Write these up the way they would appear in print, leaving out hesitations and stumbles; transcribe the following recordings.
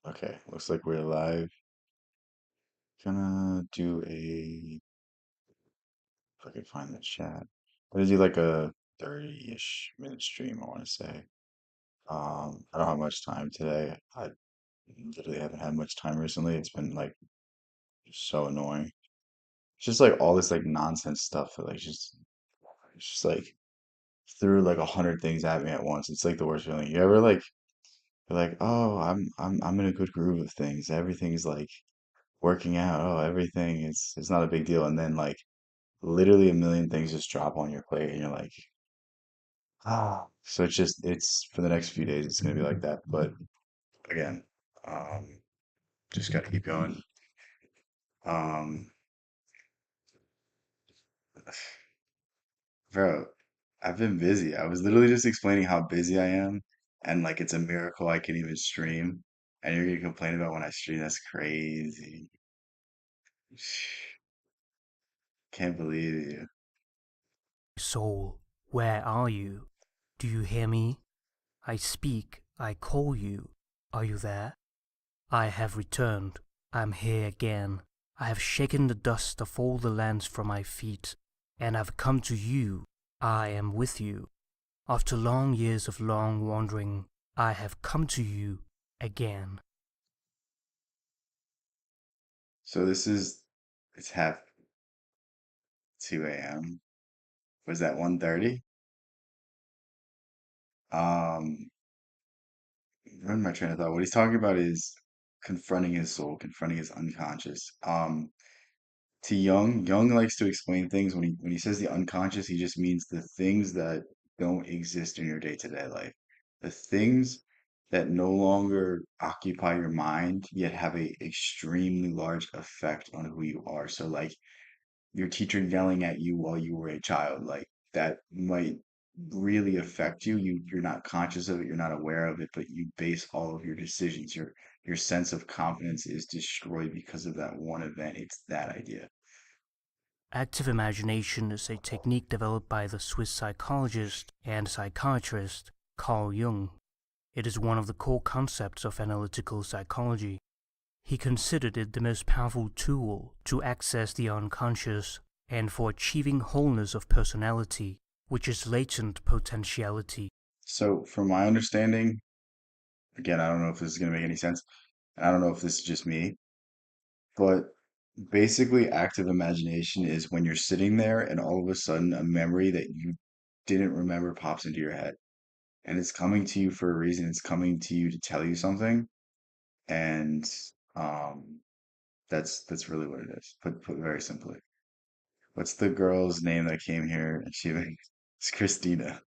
Okay, looks like we're live. Gonna do a, if I can find the chat. Gonna do like a 30-ish minute stream, I want to say. I don't have much time today. I literally haven't had much time recently. It's been like so annoying. It's just like all this like nonsense stuff that like just like threw like 100 things at me at once. It's like the worst feeling. You ever like you're like, oh, I'm in a good groove of things. Everything's like working out. Oh, everything is it's not a big deal. And then like literally a million things just drop on your plate and you're like, ah. So it's for the next few days it's gonna be like that. But again, um, just gotta keep going. Um, bro, I've been busy. I was literally just explaining how busy I am and like it's a miracle I can even stream. And you're gonna complain about when I stream. That's crazy. Can't believe you. Soul, where are you? Do you hear me? I speak, I call you. Are you there? I have returned. I'm here again. I have shaken the dust of all the lands from my feet, and I've come to you. I am with you. After long years of long wandering, I have come to you again. So it's half 2 a.m. Was that 1:30? Um, Run my train of thought. What he's talking about is confronting his soul, confronting his unconscious. To Jung likes to explain things when he says the unconscious, he just means the things that don't exist in your day-to-day life. The things that no longer occupy your mind, yet have a extremely large effect on who you are. So like your teacher yelling at you while you were a child, like that might really affect you. You're not conscious of it, you're not aware of it, but you base all of your decisions. Your sense of confidence is destroyed because of that one event. It's that idea. Active imagination is a technique developed by the Swiss psychologist and psychiatrist Carl Jung. It is one of the core concepts of analytical psychology. He considered it the most powerful tool to access the unconscious and for achieving wholeness of personality, which is latent potentiality. So from my understanding, again, I don't know if this is going to make any sense, and I don't know if this is just me, but basically active imagination is when you're sitting there and all of a sudden a memory that you didn't remember pops into your head. And it's coming to you for a reason. It's coming to you to tell you something, and um, that's really what it is. Put very simply. What's the girl's name that came here? And she it's Christina.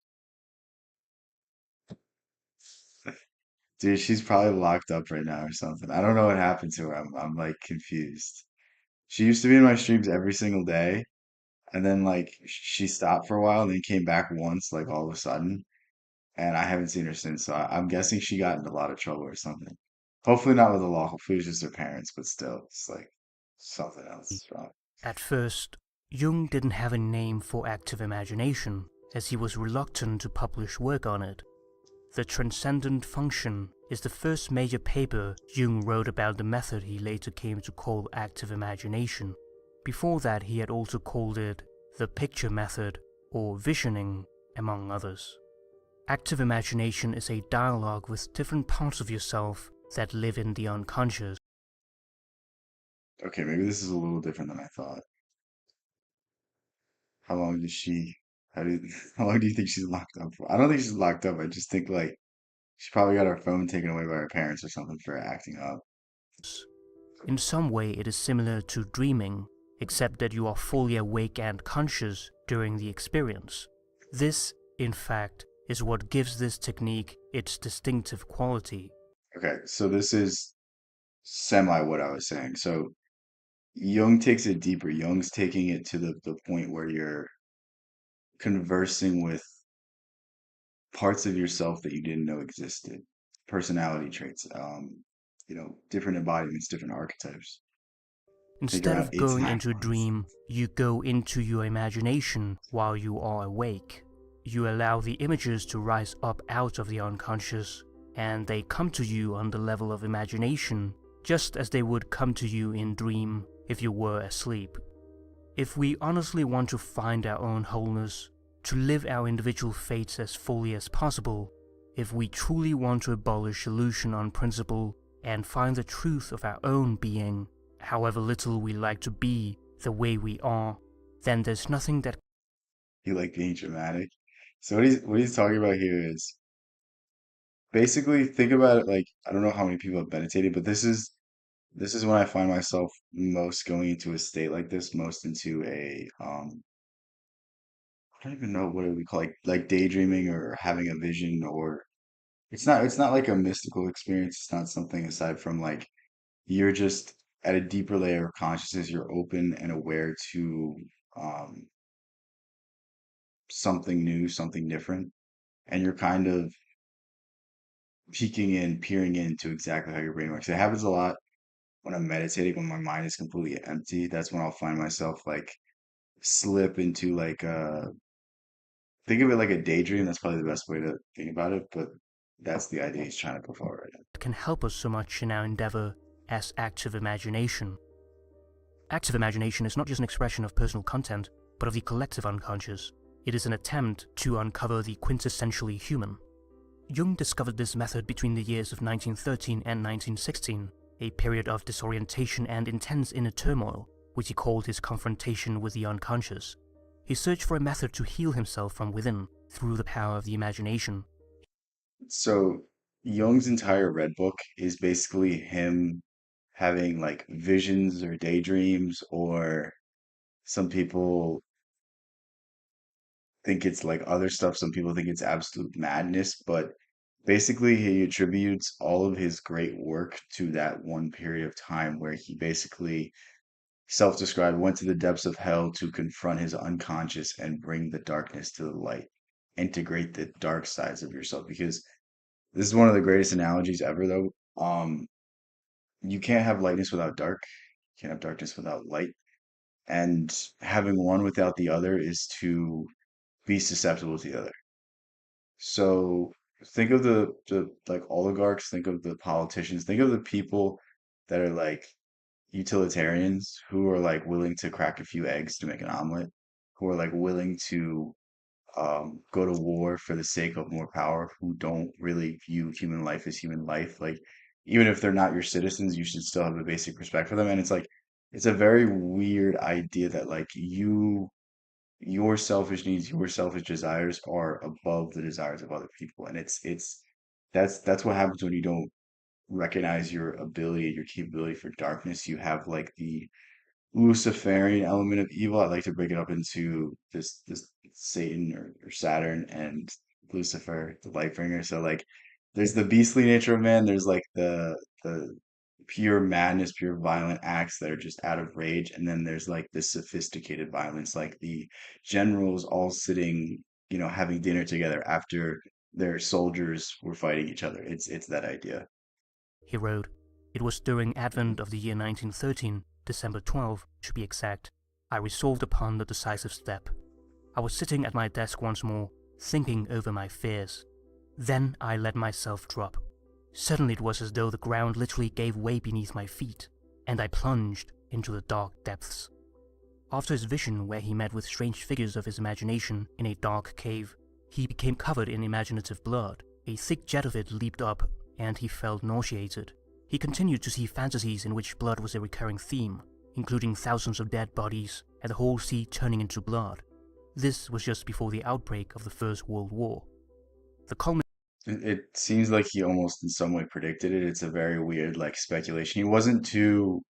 Dude, she's probably locked up right now or something. I don't know what happened to her. I'm like confused. She used to be in my streams every single day, and then like she stopped for a while and then came back once, like all of a sudden, and I haven't seen her since. So I'm guessing she got in a lot of trouble or something. Hopefully not with the law. Hopefully it was just her parents, but still, it's like something else is wrong. At first, Jung didn't have a name for active imagination, as he was reluctant to publish work on it. The Transcendent Function is the first major paper Jung wrote about the method he later came to call active imagination. Before that, he had also called it the picture method or visioning, among others. Active imagination is a dialogue with different parts of yourself that live in the unconscious. Okay, maybe this is a little different than I thought. How long does she? How do you, how long do you think she's locked up for? I don't think she's locked up. I just think like she probably got her phone taken away by her parents or something for acting up. In some way, it is similar to dreaming, except that you are fully awake and conscious during the experience. This, in fact, is what gives this technique its distinctive quality. Okay, so this is semi what I was saying. So Jung takes it deeper. Jung's taking it to the point where you're conversing with parts of yourself that you didn't know existed, personality traits, different embodiments, different archetypes. I think Instead around of eight to going nine into a months. dream, you go into your imagination while you are awake. You allow the images to rise up out of the unconscious and they come to you on the level of imagination, just as they would come to you in dream if you were asleep. If we honestly want to find our own wholeness, to live our individual fates as fully as possible, if we truly want to abolish illusion on principle and find the truth of our own being, however little we like to be the way we are, then there's nothing that You like being dramatic. So what he's talking about here is basically think about it like I don't know how many people have meditated, but this is when I find myself most going into a state like this, most into a I don't even know what it would be called, like daydreaming or having a vision or it's not like a mystical experience. It's not something aside from like you're just at a deeper layer of consciousness, you're open and aware to um something new, something different, and you're kind of peeking in, peering into exactly how your brain works. It happens a lot when I'm meditating, when my mind is completely empty. That's when I'll find myself like slip into like think of it like a daydream. That's probably the best way to think about it, but that's the idea he's trying to put forward right now. can help us so much in our endeavor as active imagination. Active imagination is not just an expression of personal content, but of the collective unconscious. It is an attempt to uncover the quintessentially human. Jung discovered this method between the years of 1913 and 1916, a period of disorientation and intense inner turmoil, which he called his confrontation with the unconscious. He searched for a method to heal himself from within through the power of the imagination. So Jung's entire Red Book is basically him having like visions or daydreams, or some people think it's like other stuff. Some people think it's absolute madness, but basically he attributes all of his great work to that one period of time where he basically self-described went to the depths of hell to confront his unconscious and bring the darkness to the light. Integrate the dark sides of yourself because this is one of the greatest analogies ever though. You can't have lightness without dark. You can't have darkness without light. And having one without the other is to be susceptible to the other. So think of the like oligarchs, think of the politicians, think of the people that are like utilitarians who are like willing to crack a few eggs to make an omelet, who are like willing to go to war for the sake of more power, who don't really view human life as human life. Like even if they're not your citizens, you should still have a basic respect for them. And it's like it's a very weird idea that like your selfish needs, your selfish desires are above the desires of other people. And it's that's what happens when you don't recognize your ability, your capability for darkness. You have like the Luciferian element of evil. I like to break it up into this Satan or Saturn and Lucifer, the light bringer. So like there's the beastly nature of man, there's like the pure madness, pure violent acts that are just out of rage, and then there's like this sophisticated violence, like the generals all sitting, having dinner together after their soldiers were fighting each other. It's that idea. He wrote, "It was during Advent of the year 1913, December 12, to be exact, I resolved upon the decisive step. I was sitting at my desk once more, thinking over my fears. Then I let myself drop. Suddenly it was as though the ground literally gave way beneath my feet, and I plunged into the dark depths." After his vision where he met with strange figures of his imagination in a dark cave, he became covered in imaginative blood. A thick jet of it leaped up, and he felt nauseated. He continued to see fantasies in which blood was a recurring theme, including thousands of dead bodies and the whole sea turning into blood. This was just before the outbreak of the First World War. The culmination It seems like he almost in some way predicted it. It's a very weird like speculation. He wasn't too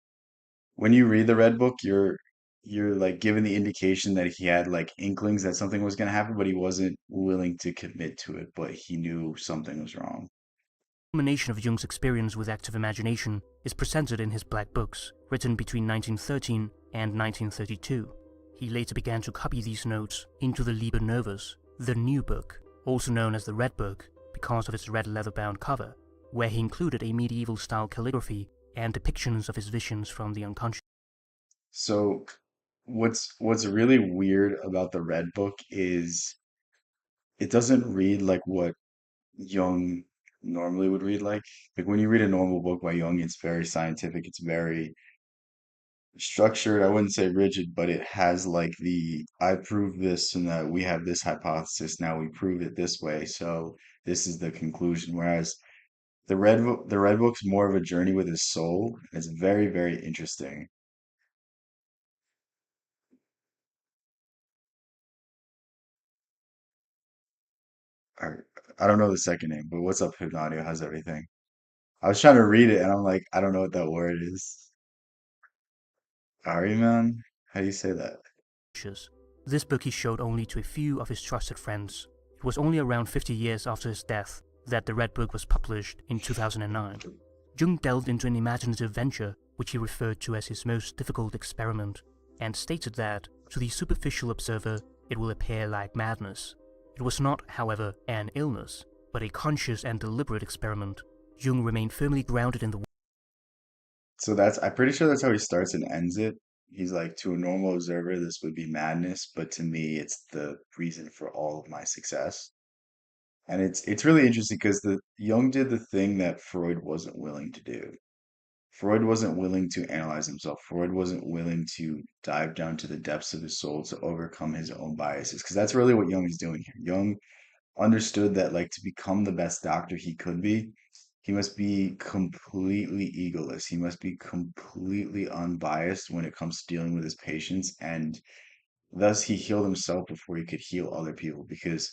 when you read the Red Book, you're like given the indication that he had like inklings that something was going to happen, but he wasn't willing to commit to it, but he knew something was wrong. of Jung's experience with active imagination is presented in his Black Books, written between 1913 and 1932. He later began to copy these notes into the Liber Novus, the New Book, also known as the Red Book because of its red leather-bound cover, where he included a medieval-style calligraphy and depictions of his visions from the unconscious. So what's really weird about the Red Book is it doesn't read like what Jung normally would read like when you read a normal book by Jung, it's very scientific, it's very structured. I wouldn't say rigid, but it has like the I prove this and that we have this hypothesis, now we prove it this way, so this is the conclusion. Whereas the Red Book's more of a journey with his soul. It's very, very interesting. I, I don't know the second name, but what's up, Hypnotio? How's everything? I was trying to read it and I'm like, I don't know what that word is. Ari, man? How do you say that? conscious. This book he showed only to a few of his trusted friends. It was only around 50 years after his death that the Red Book was published in 2009. Jung delved into an imaginative venture which he referred to as his most difficult experiment, and stated that, to the superficial observer, it will appear like madness. It was not, however, an illness, but a conscious and deliberate experiment. Jung remained firmly grounded in the So I'm pretty sure that's how he starts and ends it. He's like, to a normal observer, this would be madness, but to me, it's the reason for all of my success. And it's really interesting because the Jung did the thing that Freud wasn't willing to do. Freud wasn't willing to analyze himself. Freud wasn't willing to dive down to the depths of his soul to overcome his own biases. Because that's really what Jung is doing here. Jung understood that, like, to become the best doctor he could be, he must be completely egoless. He must be completely unbiased when it comes to dealing with his patients. And thus, he healed himself before he could heal other people. Because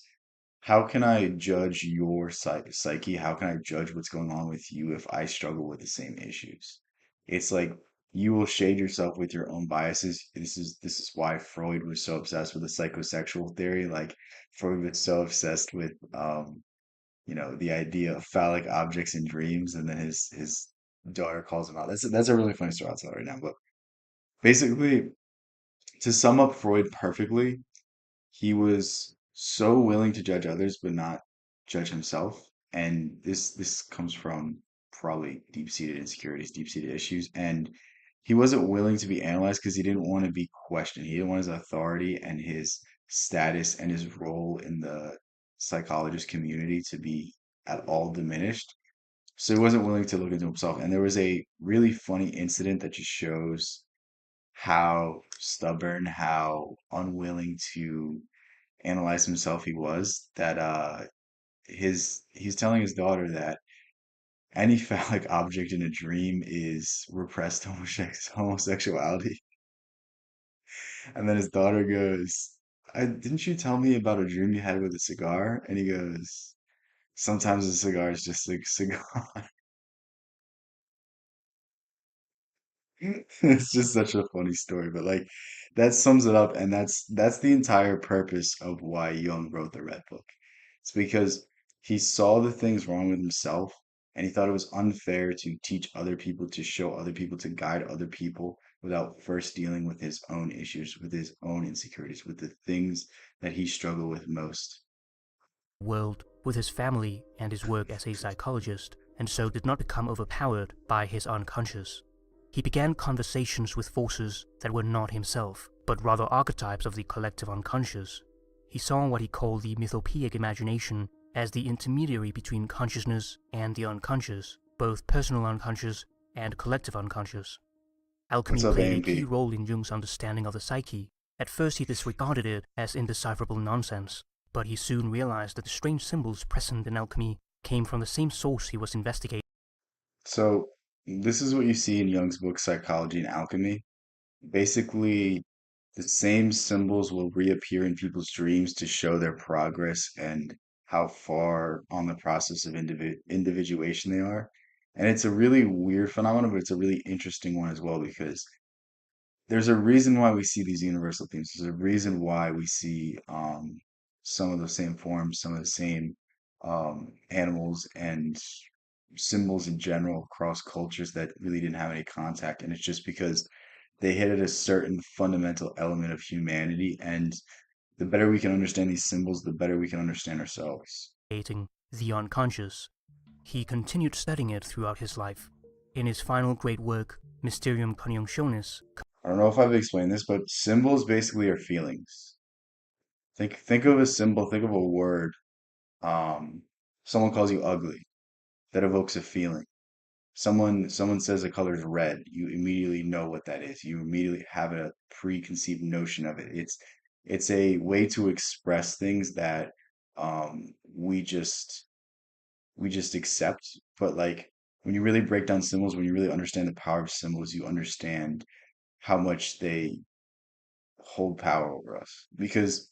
how can I judge your psyche? How can I judge what's going on with you if I struggle with the same issues? It's like you will shade yourself with your own biases. This is why Freud was so obsessed with the psychosexual theory. Like Freud was so obsessed with the idea of phallic objects in dreams, and then his daughter calls him out. That's a really funny story I'll tell right now. But basically, to sum up Freud perfectly, he was so willing to judge others but not judge himself. And this comes from probably deep-seated insecurities, deep-seated issues. And he wasn't willing to be analyzed because he didn't want to be questioned. He didn't want his authority and his status and his role in the psychologist community to be at all diminished. So he wasn't willing to look into himself. And there was a really funny incident that just shows how stubborn, how unwilling to analyze himself he was, that he's telling his daughter that any phallic object in a dream is repressed homosexuality. And then his daughter goes, didn't you tell me about a dream you had with a cigar? And he goes, sometimes a cigar is just a cigar. It's just such a funny story, but like that sums it up, and that's the entire purpose of why Jung wrote the Red Book. It's because he saw the things wrong with himself, and he thought it was unfair to teach other people, to show other people, to guide other people without first dealing with his own issues, with his own insecurities, with the things that he struggled with most. world with his family and his work as a psychologist, and so did not become overpowered by his unconscious. He began conversations with forces that were not himself, but rather archetypes of the collective unconscious. He saw what he called the mythopoeic imagination as the intermediary between consciousness and the unconscious, both personal unconscious and collective unconscious. What's Alchemy up, played a key AMP? role in Jung's understanding of the psyche. At first he disregarded it as indecipherable nonsense, but he soon realized that the strange symbols present in alchemy came from the same source he was investigating. So this is what you see in Jung's book Psychology and Alchemy. Basically, the same symbols will reappear in people's dreams to show their progress and how far on the process of individuation they are. And it's a really weird phenomenon, but it's a really interesting one as well because there's a reason why we see these universal themes. There's a reason why we see some of the same forms, some of the same animals and symbols in general across cultures that really didn't have any contact. And it's just because they hit at a certain fundamental element of humanity. And the better we can understand these symbols, the better we can understand ourselves. The unconscious. He continued studying it throughout his life. In his final great work, Mysterium Coniunctionis, I don't know if I've explained this, but symbols basically are feelings. Think of a symbol, think of a word. Um, Someone calls you ugly. that evokes a feeling. Someone says a color is red, you immediately know what that is. You immediately have a preconceived notion of it. It's a way to express things that we just accept. But like when you really break down symbols, when you really understand the power of symbols, you understand how much they hold power over us. Because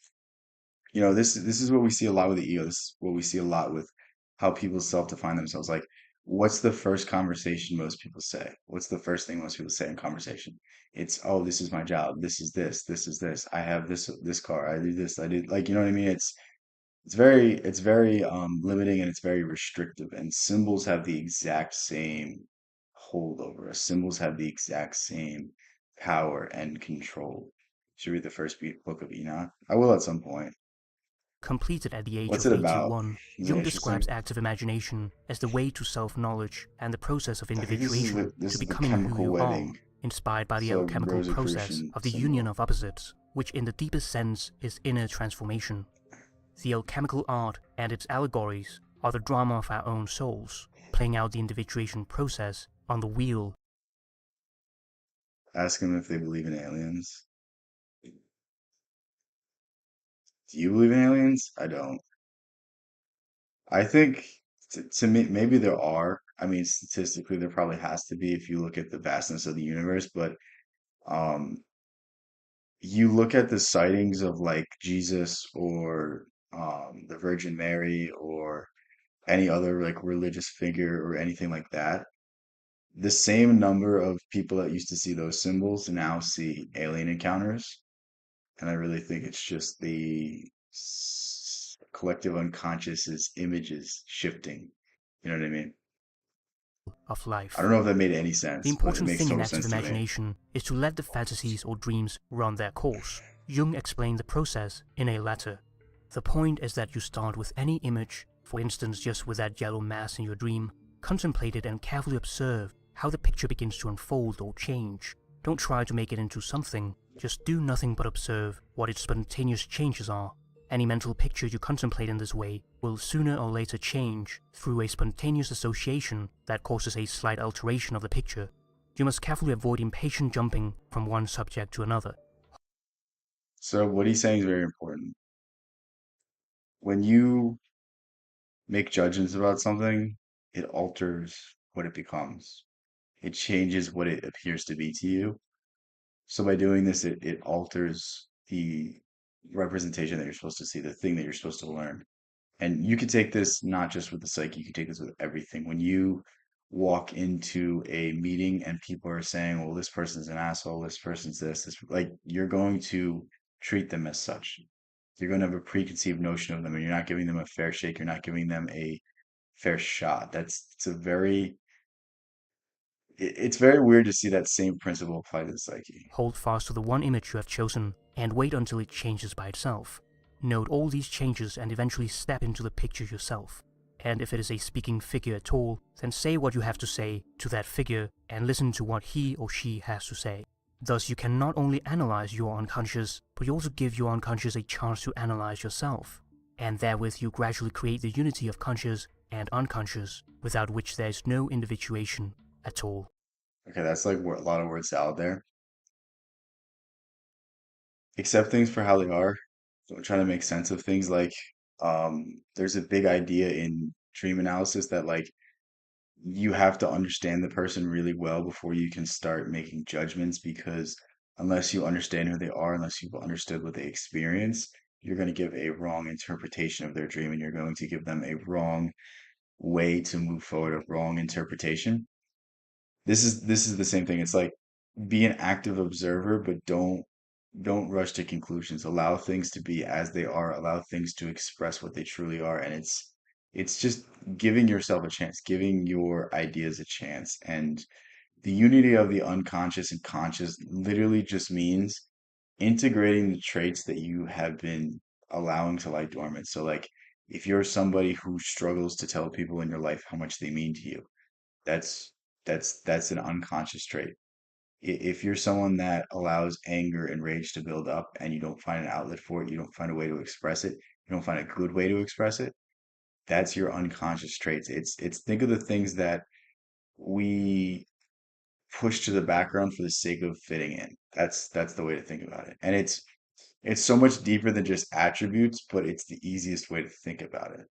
this is what we see a lot with the ego. This is what we see a lot with how people self-define themselves. Like, what's the first conversation most people say? What's the first thing most people say in conversation? It's, oh, this is my job. This is this. I have this car. I do this. I did, like, you know what I mean? It's very limiting, and it's very restrictive. And symbols have the exact same hold over us. Symbols have the exact same power and control. Should read the first book of Enoch. I will at some point. Completed at the age What's of it about? 81, Is it Jung describes interesting? active imagination as the way to self-knowledge and the process of I think this is the individuation this to is the becoming who chemical you are, wedding. inspired by It's the a alchemical process Rosicrucian of the union symbol. of opposites, which in the deepest sense is inner transformation. The alchemical art and its allegories are the drama of our own souls, playing out the individuation process on the wheel. Ask them if they believe in aliens. Do you believe in aliens? I don't. I think to me, maybe there are. I mean, statistically, there probably has to be if you look at the vastness of the universe. But um, you look at the sightings of like Jesus or the Virgin Mary or any other like religious figure or anything like that. The same number of people that used to see those symbols now see alien encounters. And I really think it's just the collective unconscious's images shifting. You know what I mean? Of I don't life. know if that made any The sense, but it important makes thing in total active sense to me. imagination is to let the fantasies or dreams run their course. Jung explained the process in a letter. The point is that you start with any image, for instance just with that yellow mass in your dream, contemplate it and carefully observe how the picture begins to unfold or change. Don't try to make it into something, just do nothing but observe what its spontaneous changes are. Any mental picture you contemplate in this way will sooner or later change through a spontaneous association that causes a slight alteration of the picture. You must carefully avoid impatient jumping from one subject to another. So what he's saying is very important. When you make judgments about something, it alters what it becomes. It changes what it appears to be to you. So by doing this, it alters the representation that you're supposed to see, the thing that you're supposed to learn. And you could take this not just with the psyche, you could take this with everything. When you walk into a meeting and people are saying, well, this person's an asshole, this person's this, like you're going to treat them as such. You're going to have a preconceived notion of them, and you're not giving them a fair shake. You're not giving them a fair shot. It's a very, it's very weird to see that same principle applied to the psyche. Hold fast to the one image you have chosen and wait until it changes by itself. Note all these changes and eventually step into the picture yourself. And if it is a speaking figure at all, then say what you have to say to that figure and listen to what he or she has to say. Thus, you can not only analyze your unconscious, but you also give your unconscious a chance to analyze yourself. And therewith you gradually create the unity of conscious and unconscious, without which there is no individuation at all. Okay, that's like a lot of word salad there. Accept things for how they are. Don't try to make sense of things. Like, there's a big idea in dream analysis that like you have to understand the person really well before you can start making judgments because unless you understand who they are, unless you've understood what they experience, you're going to give a wrong interpretation of their dream and you're going to give them a wrong way to move forward, a wrong interpretation. This is the same thing. It's like be an active observer, but don't rush to conclusions. Allow things to be as they are. Allow things to express what they truly are. And it's just giving yourself a chance, giving your ideas a chance. And the unity of the unconscious and conscious literally just means integrating the traits that you have been allowing to lie dormant. So like if you're somebody who struggles to tell people in your life how much they mean to you, that's that's an unconscious trait. If you're someone that allows anger and rage to build up and you don't find an outlet for it, you don't find a way to express it, you don't find a good way to express it, that's your unconscious traits. It's think of the things that we push to the background for the sake of fitting in. That's the way to think about it. And it's so much deeper than just attributes, but it's the easiest way to think about it.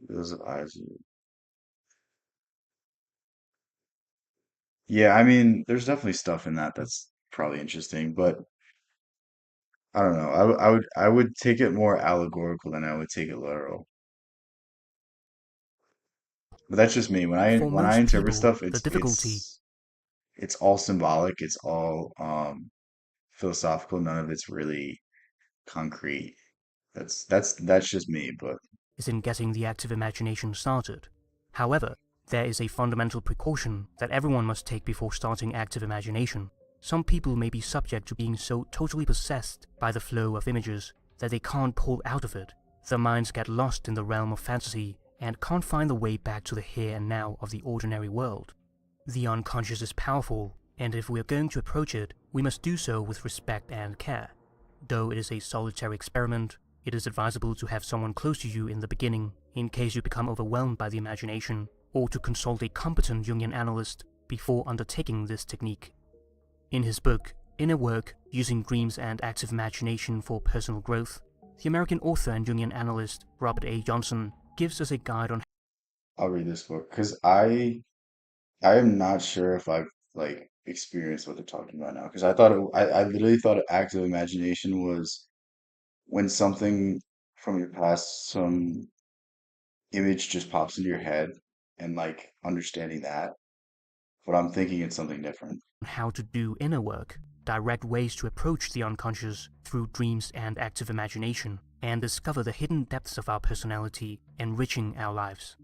Those eyes. Yeah, I mean, there's definitely stuff in that that's probably interesting, but I don't know. I would take it more allegorical than I would take it literal. But that's just me. When I For when I most interpret people, stuff, the it's difficulty it's it's all symbolic. It's all philosophical. None of it's really concrete. That's just me, but is in getting the active imagination started. However, there is a fundamental precaution that everyone must take before starting active imagination. Some people may be subject to being so totally possessed by the flow of images that they can't pull out of it. Their minds get lost in the realm of fantasy and can't find the way back to the here and now of the ordinary world. The unconscious is powerful, and if we are going to approach it, we must do so with respect and care. Though it is a solitary experiment, it is advisable to have someone close to you in the beginning, in case you become overwhelmed by the imagination, or to consult a competent Jungian analyst before undertaking this technique. In his book, Inner Work, Using Dreams and Active Imagination for Personal Growth, the American author and Jungian analyst Robert A. Johnson gives us a guide on I'll read this book because I am not sure if I've like experienced what they're talking about now. Because I literally thought active imagination was when something from your past, some image just pops into your head and like understanding that. But I'm thinking it's something different. how to do inner work, direct ways to approach the unconscious through dreams and active imagination, and discover the hidden depths of our personality, enriching our lives.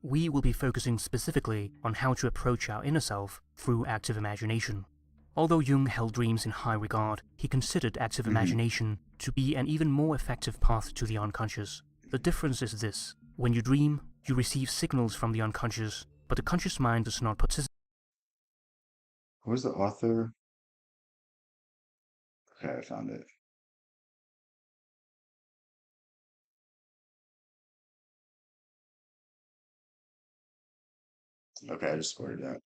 We will be focusing specifically on how to approach our inner self through active imagination. Although Jung held dreams in high regard, he considered active Hmm. imagination to be an even more effective path to the unconscious. The difference is this: when you dream, you receive signals from the unconscious, but the conscious mind does not participate. Who's the author? Okay, I found it. Okay, I just scored it out.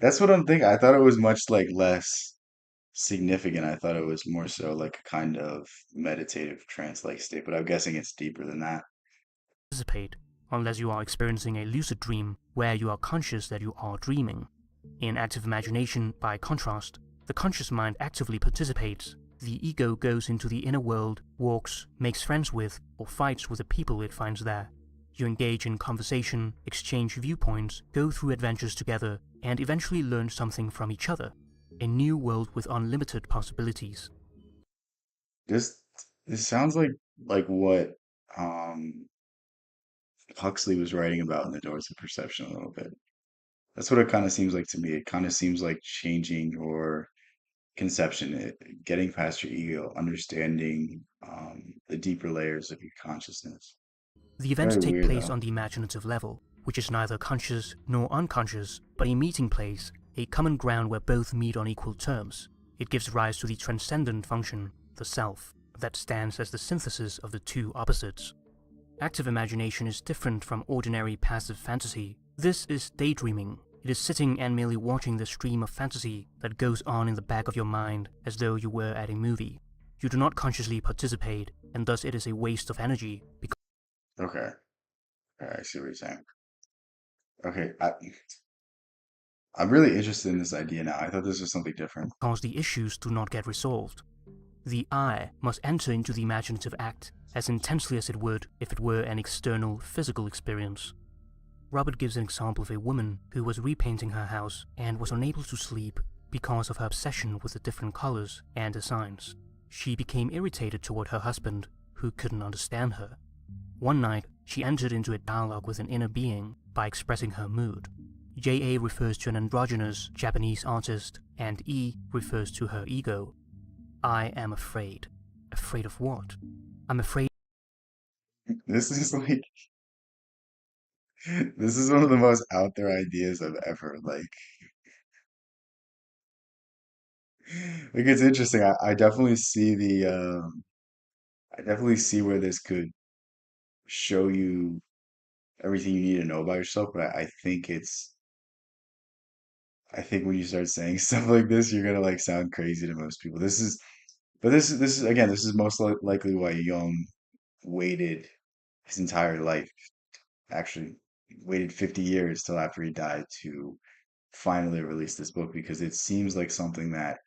That's what I'm thinking. I thought it was much like less significant. I thought it was more so like a kind of meditative trance-like state, but I'm guessing it's deeper than that. Participate unless you are experiencing a lucid dream where you are conscious that you are dreaming. In active imagination, by contrast, the conscious mind actively participates. The ego goes into the inner world, walks, makes friends with, or fights with the people it finds there. You engage in conversation, exchange viewpoints, go through adventures together, and eventually learn something from each other. A new world with unlimited possibilities. This this sounds like what um Huxley was writing about in The Doors of Perception a little bit. That's what it kind of seems like to me. It kind of seems like changing your conception, getting past your ego, understanding the deeper layers of your consciousness. The events Very take weird place though. on the imaginative level, which is neither conscious nor unconscious, but a meeting place, a common ground where both meet on equal terms. It gives rise to the transcendent function, the self, that stands as the synthesis of the two opposites. Active imagination is different from ordinary passive fantasy. This is daydreaming. It is sitting and merely watching the stream of fantasy that goes on in the back of your mind as though you were at a movie. You do not consciously participate, and thus it is a waste of energy Okay. Okay, I see what you're saying. Okay, I'm really interested in this idea now. I thought this was something different. because the issues do not get resolved. The I must enter into the imaginative act as intensely as it would if it were an external physical experience. Robert gives an example of a woman who was repainting her house and was unable to sleep because of her obsession with the different colors and designs. She became irritated toward her husband, who couldn't understand her. One night, she entered into a dialogue with an inner being by expressing her mood. JA refers to an androgynous Japanese artist, and E refers to her ego. I am afraid. Afraid of what? I'm afraid This is like this is one of the most out there ideas I've ever like Like it's interesting. I definitely see I definitely see where this could show you everything you need to know about yourself, but I think I think when you start saying stuff like this, you're gonna like sound crazy to most people. This is again, this is most likely why Jung waited his entire life, actually waited 50 years till after he died to finally release this book because it seems like something that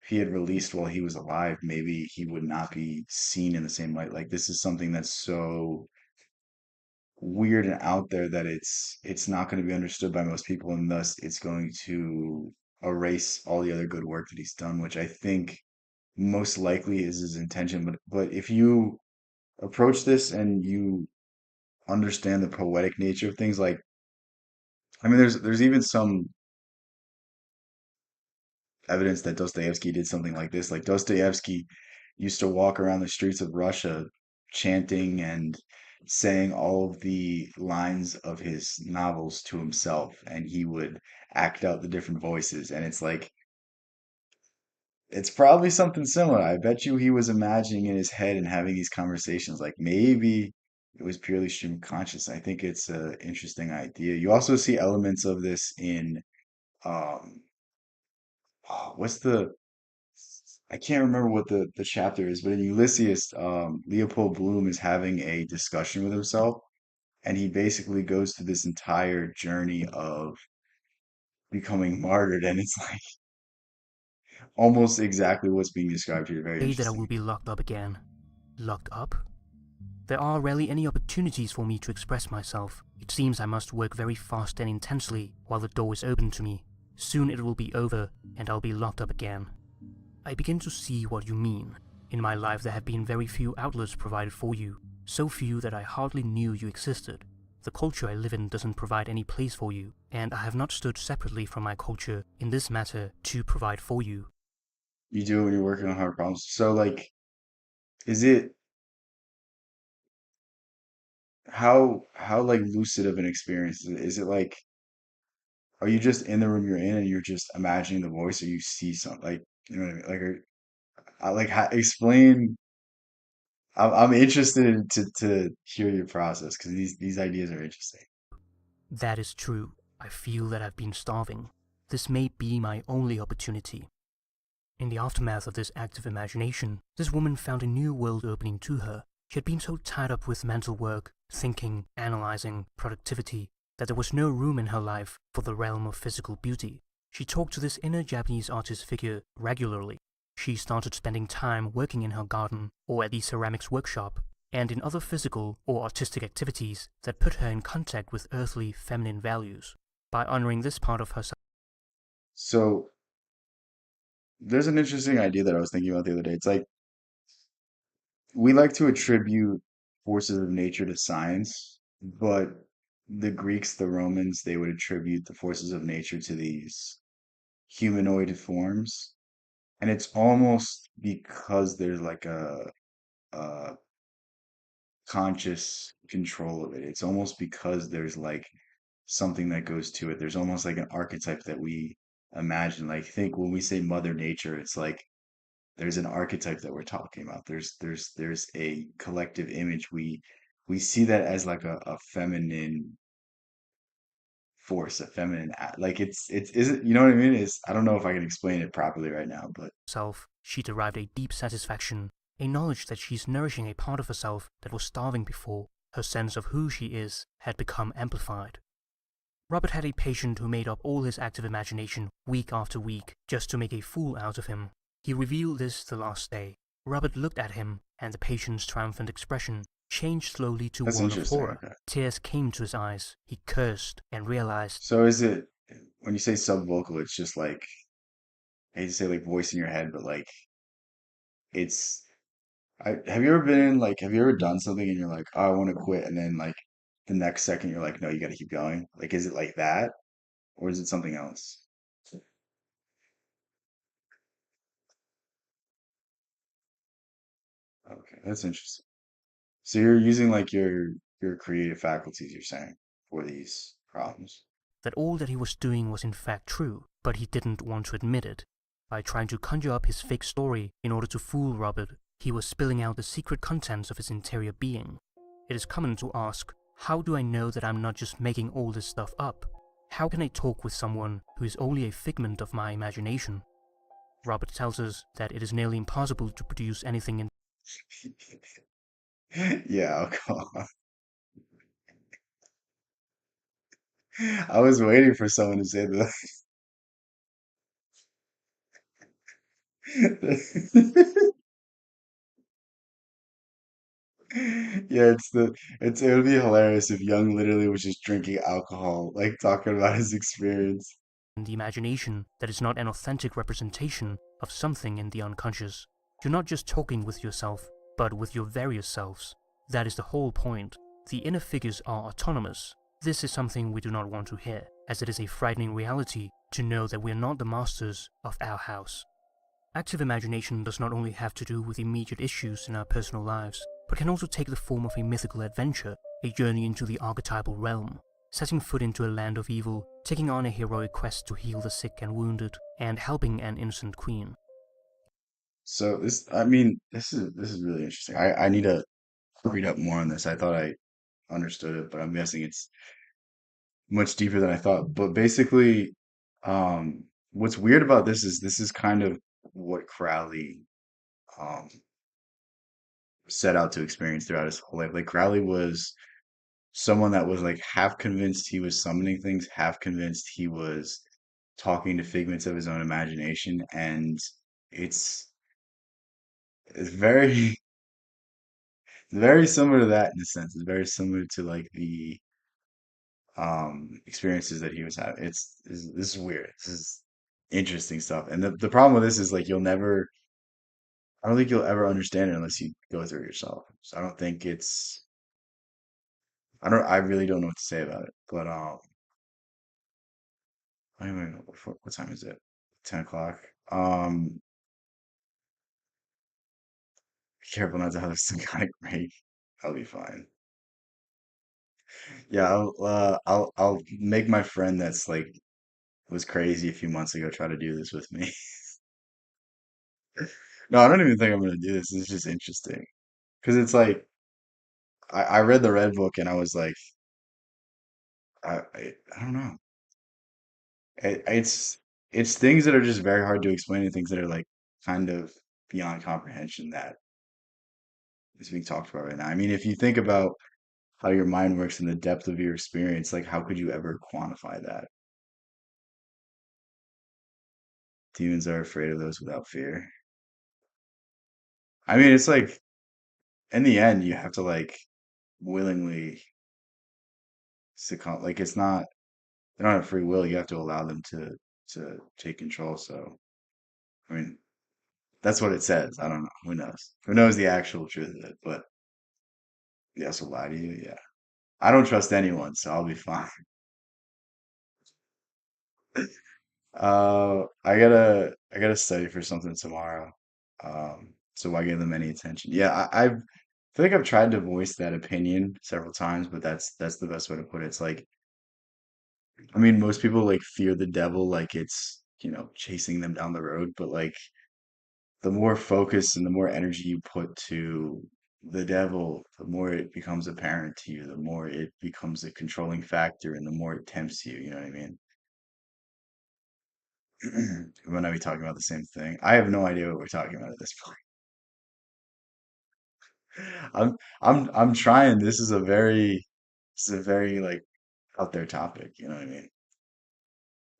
if he had released while he was alive, maybe he would not be seen in the same light. Like this is something that's so weird and out there that it's not going to be understood by most people, and thus it's going to erase all the other good work that he's done, which I think most likely is his intention. But if you approach this and you understand the poetic nature of things, like I mean, there's even some evidence that Dostoevsky did something like this. Like Dostoevsky used to walk around the streets of Russia chanting and saying all of the lines of his novels to himself, and he would act out the different voices. And it's like, it's probably something similar. I bet you he was imagining in his head and having these conversations. Like maybe it was purely stream of conscious. I think it's an interesting idea. You also see elements of this in um, what's the I can't remember what the chapter is, but in Ulysses, Leopold Bloom is having a discussion with himself, and he basically goes through this entire journey of becoming martyred, and it's like almost exactly what's being described here. Very Day that I interesting. will be locked up again. Locked up? There are rarely any opportunities for me to express myself. It seems I must work very fast and intensely while the door is open to me. Soon it will be over and I'll be locked up again. I begin to see what you mean. In my life there have been very few outlets provided for you, so few that I hardly knew you existed. The culture I live in doesn't provide any place for you, and I have not stood separately from my culture in this matter to provide for you. You do it when you're working on hard problems. So, like, is it how like lucid of an experience is it? Is it like are you just in the room you're in and you're just imagining the voice, or you see something like you know what I mean? Like, I like explain. I'm interested to hear your process because these ideas are interesting. That is true. I feel that I've been starving. This may be my only opportunity. In the aftermath of this active imagination, this woman found a new world opening to her. She had been so tied up with mental work, thinking, analyzing, productivity, that there was no room in her life for the realm of physical beauty. She talked to this inner Japanese artist figure regularly. She started spending time working in her garden or at the ceramics workshop, and in other physical or artistic activities that put her in contact with earthly feminine values. By honoring this part of herself, So there's an interesting idea that I was thinking about the other day. It's like we like to attribute forces of nature to science, but the Greeks, the Romans, they would attribute the forces of nature to these humanoid forms. And it's almost because there's like a conscious control of it. It's almost because there's like something that goes to it. There's almost like an archetype that we imagine. Like think when we say Mother Nature, it's like there's an archetype that we're talking about. There's a collective image. We see that as like a feminine force, a feminine like it's is it you know what I mean? Is I don't know if I can explain it properly right now, but she derived a deep satisfaction, a knowledge that she's nourishing a part of herself that was starving before. Her sense of who she is had become amplified. Robert had a patient who made up all his active imagination week after week just to make a fool out of him. He revealed this the last day. Robert looked at him, and the patient's triumphant expression changed slowly to that's one of interesting. horror. Okay. Tears came to his eyes. He cursed and realized So is it when you say subvocal, it's just like I hate to say like voice in your head, but like it's have you ever been in like have you ever done something and you're like, oh, I want to quit, and then like the next second you're like, no, you got to keep going. Like, is it like that, or is it something else? Okay, that's interesting. So you're using like your creative faculties, you're saying, for these problems. that all that he was doing was in fact true, but he didn't want to admit it. by trying to conjure up his fake story in order to fool Robert. He was spilling out the secret contents of his interior being. It is common to ask, how do I know that I'm not just making all this stuff up? How can I talk with someone who is only a figment of my imagination? Robert tells us that it is nearly impossible to produce anything in Yeah, alcohol. I was waiting for someone to say that. Yeah, it would be hilarious if Young literally was just drinking alcohol, like talking about his experience. the imagination that is not an authentic representation of something in the unconscious. You're not just talking with yourself, but with your various selves. That is the whole point. The inner figures are autonomous. This is something we do not want to hear, as it is a frightening reality to know that we are not the masters of our house. Active imagination does not only have to do with immediate issues in our personal lives, but can also take the form of a mythical adventure, a journey into the archetypal realm, setting foot into a land of evil, taking on a heroic quest to heal the sick and wounded, and helping an innocent queen. So I mean, this is really interesting. I need to read up more on this. I thought I understood it, but I'm guessing it's much deeper than I thought. But basically, what's weird about this is kind of what Crowley um set out to experience throughout his whole life. Like Crowley was someone that was like half convinced he was summoning things, half convinced he was talking to figments of his own imagination, and it's it's very very similar to that in a sense. It's very similar to like the experiences that he was having. This is weird. This is interesting stuff. And the problem with this is like I don't think you'll ever understand it unless you go through it yourself. So I don't think it's I really don't know what to say about it. But I don't even know what time is it? 10 o'clock. Be careful not to have a psychotic break. I'll be fine. Yeah, I'll make my friend that's like was crazy a few months ago try to do this with me. No, I don't even think I'm gonna do this. It's just interesting because it's like I read the Red Book and I was like I don't know. It's things that are just very hard to explain and things that are like kind of beyond comprehension that is being talked about right now. I mean, if you think about how your mind works and the depth of your experience, like how could you ever quantify that? Demons are afraid of those without fear. I mean, it's like in the end, you have to like willingly succumb. Like it's not they don't have free will. You have to allow them to take control. So I mean, that's what it says. I don't know. Who knows? Who knows the actual truth of it? But they also lie to you. Yeah, I don't trust anyone, so I'll be fine. I gotta study for something tomorrow. So why give them any attention? Yeah, I feel like I've tried to voice that opinion several times, but that's the best way to put it. It's like, I mean, most people like fear the devil like it's, chasing them down the road, but like the more focus and the more energy you put to the devil, the more it becomes apparent to you, the more it becomes a controlling factor, and the more it tempts you. You know what I mean? We might not be talking about the same thing. I have no idea what we're talking about at this point. I'm trying. This is a very like out there topic. You know what I mean?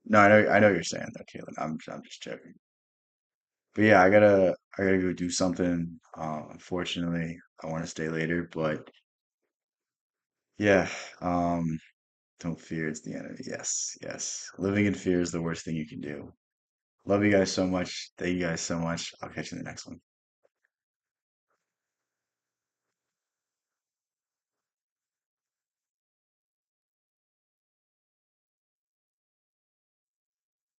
No, I know what you're saying though, Caitlin. I'm just joking. But yeah, I gotta go do something. Unfortunately, I want to stay later, but yeah. Don't fear, it's the enemy. Yes, yes. Living in fear is the worst thing you can do. Love you guys so much. Thank you guys so much. I'll catch you in the next one.